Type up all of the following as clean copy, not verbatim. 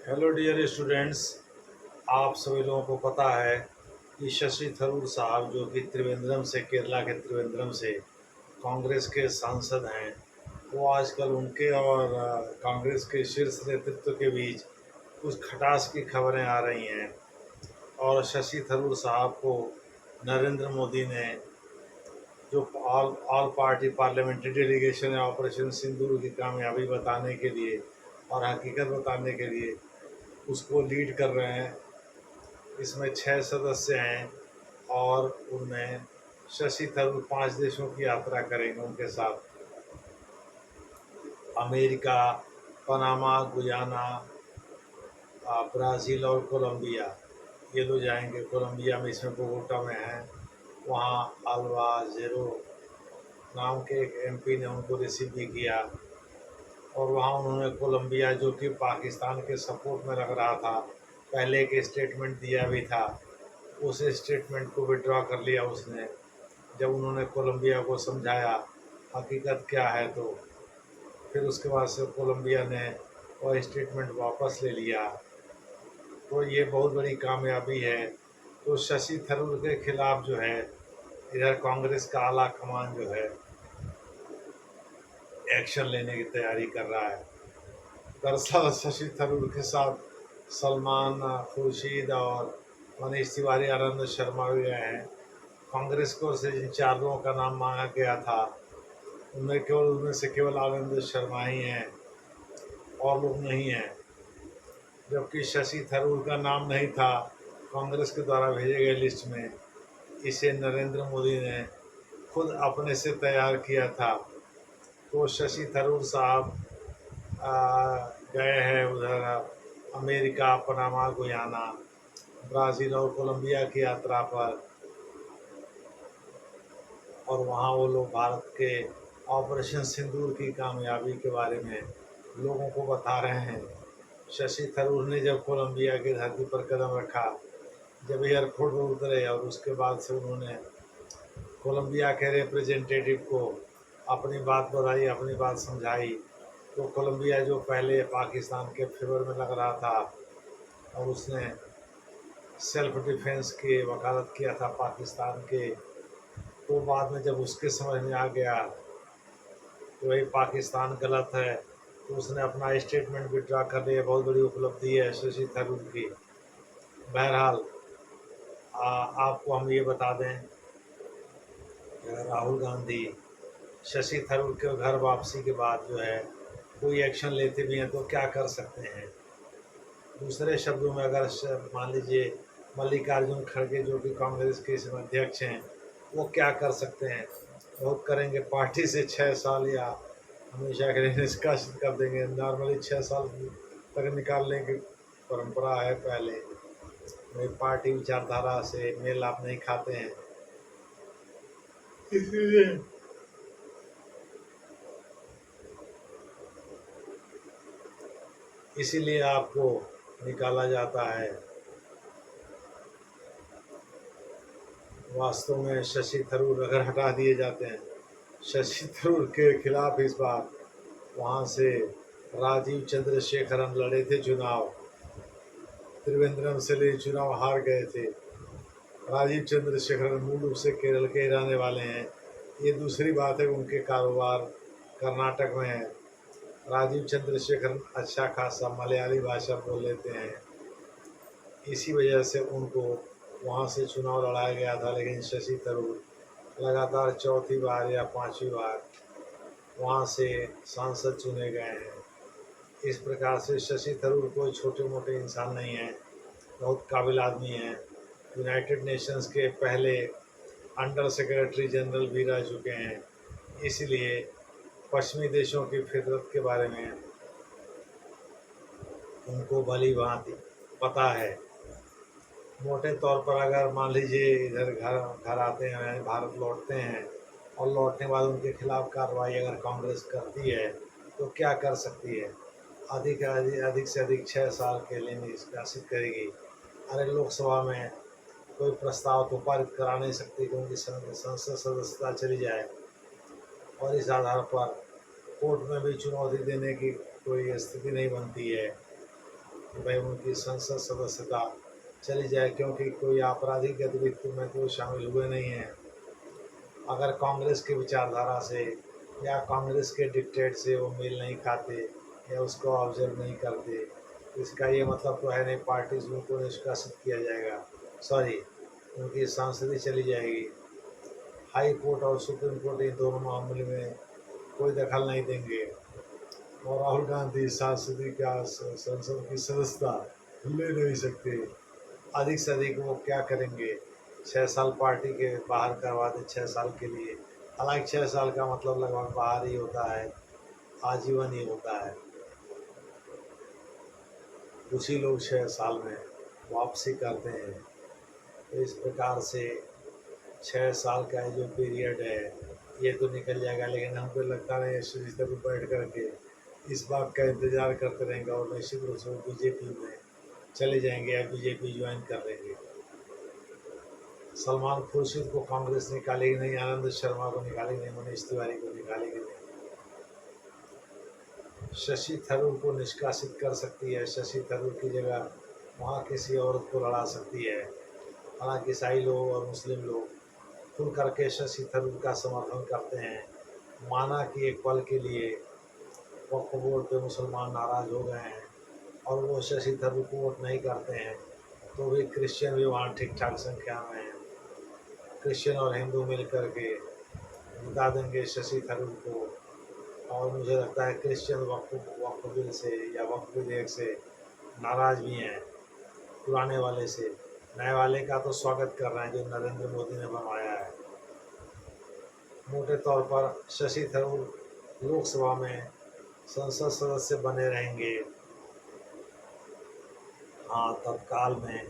Hello dear students. आप सभी लोगों को पता है कि शशि थरूर साहब जो कि त्रिवेंद्रम से, केरला के त्रिवेंद्रम से कांग्रेस के सांसद हैं, वो आजकल उनके और कांग्रेस के शीर्ष नेतृत्व के बीच कुछ खटास की खबरें आ रही हैं। और शशि थरूर साहब को नरेंद्र मोदी ने जो all all party parliamentary delegation है ऑपरेशन सिंदूर की कामयाबी बताने के लिए और हकीकत बताने के लिए उसको लीड कर रहे हैं। इसमें 6 सदस्य हैं और उनमें शशि थरूर 5 देशों की यात्रा करेंगे उनके साथ। अमेरिका, पनामा, गुयाना, ब्राज़ील और कोलंबिया, ये लोग जाएंगे। कोलंबिया में इसमें बोगोटा में है, वहाँ अल्वा जेरो नाम के एक एमपी ने उनको रिसीव भी किया। और वहाँ उन्होंने कोलंबिया, जो कि पाकिस्तान के सपोर्ट में लग रहा था, पहले एक स्टेटमेंट दिया भी था, उस स्टेटमेंट को विड्रॉ कर लिया उसने। जब उन्होंने कोलंबिया को समझाया हकीकत क्या है, तो फिर उसके बाद से कोलंबिया ने वह स्टेटमेंट वापस ले लिया। तो ये बहुत बड़ी कामयाबी है। तो शशि थरूर के खिलाफ जो है, इधर कांग्रेस का आला कमान जो है एक्शन लेने की तैयारी कर रहा है। दरअसल शशि थरूर के साथ सलमान खुर्शीद और मनीष तिवारी, आनंद शर्मा भी गए हैं। कांग्रेस को से जिन 4 लोगों का नाम मांगा गया था, उनमें से केवल आनंद शर्मा ही हैं, और लोग नहीं हैं। जबकि शशि थरूर का नाम नहीं था कांग्रेस के द्वारा भेजे गए लिस्ट में। इसे नरेंद्र मोदी ने खुद अपने से तैयार किया था। तो शशि थरूर साहब गए हैं उधर अमेरिका, पनामा, गुयाना, ब्राज़ील और कोलंबिया की यात्रा पर। और वहाँ वो लोग भारत के ऑपरेशन सिंदूर की कामयाबी के बारे में लोगों को बता रहे हैं। शशि थरूर ने जब कोलंबिया की धरती पर कदम रखा, जब एयरपोर्ट पर उतरे और उसके बाद से उन्होंने कोलंबिया के रिप्रेजेंटेटिव को अपनी बात बताई, अपनी बात समझाई, तो कोलंबिया जो पहले पाकिस्तान के फेवर में लग रहा था और उसने सेल्फ डिफेंस की वकालत किया था पाकिस्तान के, तो बाद में जब उसके समझ में आ गया कि भाई पाकिस्तान गलत है, तो उसने अपना स्टेटमेंट विड्रा कर लिया। बहुत बड़ी उपलब्धि है शशि थरूर की। बहरहाल आपको हम ये बता दें कि राहुल गांधी शशि थरूर के घर वापसी के बाद जो है कोई एक्शन लेते भी हैं तो क्या कर सकते हैं। दूसरे शब्दों में, अगर मान लीजिए मल्लिकार्जुन खड़गे जो कि कांग्रेस के इसमें अध्यक्ष हैं, वो क्या कर सकते हैं? वो करेंगे पार्टी से 6 साल या हमेशा के लिए निष्कासित कर देंगे। नॉर्मली 6 साल तक निकालने की परंपरा है पहले। वे पार्टी विचारधारा से मेल आप नहीं खाते हैं, इसलिए इसीलिए आपको निकाला जाता है। वास्तव में शशि थरूर अगर हटा दिए जाते हैं, शशि थरूर के खिलाफ इस बार वहाँ से राजीव चंद्रशेखरन लड़े थे चुनाव, त्रिवेंद्रम से ले चुनाव हार गए थे। राजीव चंद्रशेखरन मूल रूप से केरल के रहने वाले हैं। ये दूसरी बात है, उनके कारोबार कर्नाटक में है। राजीव चंद्रशेखरन अच्छा खासा मलयाली भाषा बोल लेते हैं, इसी वजह से उनको वहाँ से चुनाव लड़ाया गया था। लेकिन शशि थरूर लगातार चौथी बार या 5वीं बार वहाँ से सांसद चुने गए हैं। इस प्रकार से शशि थरूर कोई छोटे मोटे इंसान नहीं है, बहुत काबिल आदमी हैं। यूनाइटेड नेशंस के पहले अंडर सेक्रेटरी जनरल भी रह चुके हैं। इसलिए पश्चिमी देशों की फितरत के बारे में उनको भली भांति पता है। मोटे तौर पर अगर मान लीजिए इधर घर घर आते हैं, भारत लौटते हैं, और लौटने के बाद उनके खिलाफ कार्रवाई अगर कांग्रेस करती है तो क्या कर सकती है? अधिक से अधिक 6 साल के लिए निष्कासित करेगी। अरे लोकसभा में कोई प्रस्ताव तो पारित करा नहीं सकती कि उनकी संसद सदस्यता चली जाए, और इस आधार पर कोर्ट में भी चुनौती देने की कोई स्थिति नहीं बनती है। भाई उनकी संसद सदस्यता चली जाए, क्योंकि कोई आपराधिक गतिविधि में तो शामिल हुए नहीं हैं। अगर कांग्रेस की विचारधारा से या कांग्रेस के डिक्टेट से वो मेल नहीं खाते या उसको ऑब्जर्व नहीं करते, तो इसका ये मतलब तो है नहीं पार्टी से उनको निष्कासित किया जाएगा, सॉरी उनकी सांसदी चली जाएगी। हाई कोर्ट और सुप्रीम कोर्ट इन दोनों मामले में कोई दखल नहीं देंगे और राहुल गांधी सांसदी का संसद की सदस्यता ले नहीं सकते। अधिक से अधिक वो क्या करेंगे, 6 साल पार्टी के बाहर करवा दे 6 साल के लिए। हालांकि 6 साल का मतलब लगभग बाहर ही होता है, आजीवन ही होता है। कुछ ही लोग 6 साल में वापसी करते हैं। तो इस प्रकार से 6 साल का जो पीरियड है ये तो निकल जाएगा, लेकिन हमको लगता नहीं है सुरजीत पर बैठ करके इस बात का इंतज़ार करते रहेंगे और निश्चित रूप से वो बीजेपी में चले जाएंगे या बीजेपी ज्वाइन कर लेंगे। सलमान खुर्शीद को कांग्रेस निकालेगी नहीं, आनंद शर्मा को निकालेगी नहीं, मनीष तिवारी को निकालेगी नहीं। शशि थरूर को निष्कासित कर सकती है, शशि थरूर की जगह वहाँ किसी औरत को लड़ा सकती है। हालांकि ईसाई लोग और मुस्लिम लोग खुल करके शशि थरूर का समर्थन करते हैं। माना कि एक पल के लिए वक्फ बोर्ड पे मुसलमान नाराज़ हो गए हैं और वो शशि थरूर को वोट नहीं करते हैं, तो भी क्रिश्चियन भी वहाँ ठीक ठाक संख्या में हैं। क्रिश्चियन और हिंदू मिल करके जिता देंगे शशि थरूर को। और मुझे लगता है क्रिश्चियन वक्फ बिल से या वक्फ विधेयक से नाराज़ भी हैं, पुराने वाले से। नए वाले का तो स्वागत कर रहे हैं जो नरेंद्र मोदी ने बनवाया है। मोटे तौर पर शशि थरूर लोकसभा में संसद सदस्य बने रहेंगे। हाँ, तत्काल में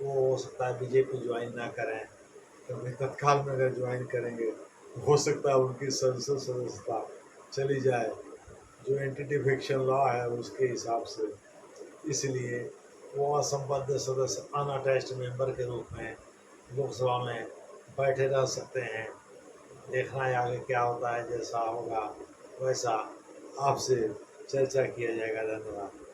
वो हो सकता है बीजेपी ज्वाइन ना करें, क्योंकि तत्काल में अगर ज्वाइन करेंगे तो हो सकता है उनकी संसद सदस्यता चली जाए, जो एंटी डिफेक्शन लॉ है उसके हिसाब से। इसलिए वो असंबद्ध सदस्य अनअटैच्ड मेंबर के रूप में लोकसभा में बैठे रह सकते हैं। देखना है आगे क्या होता है, जैसा होगा वैसा आपसे चर्चा किया जाएगा। धन्यवाद।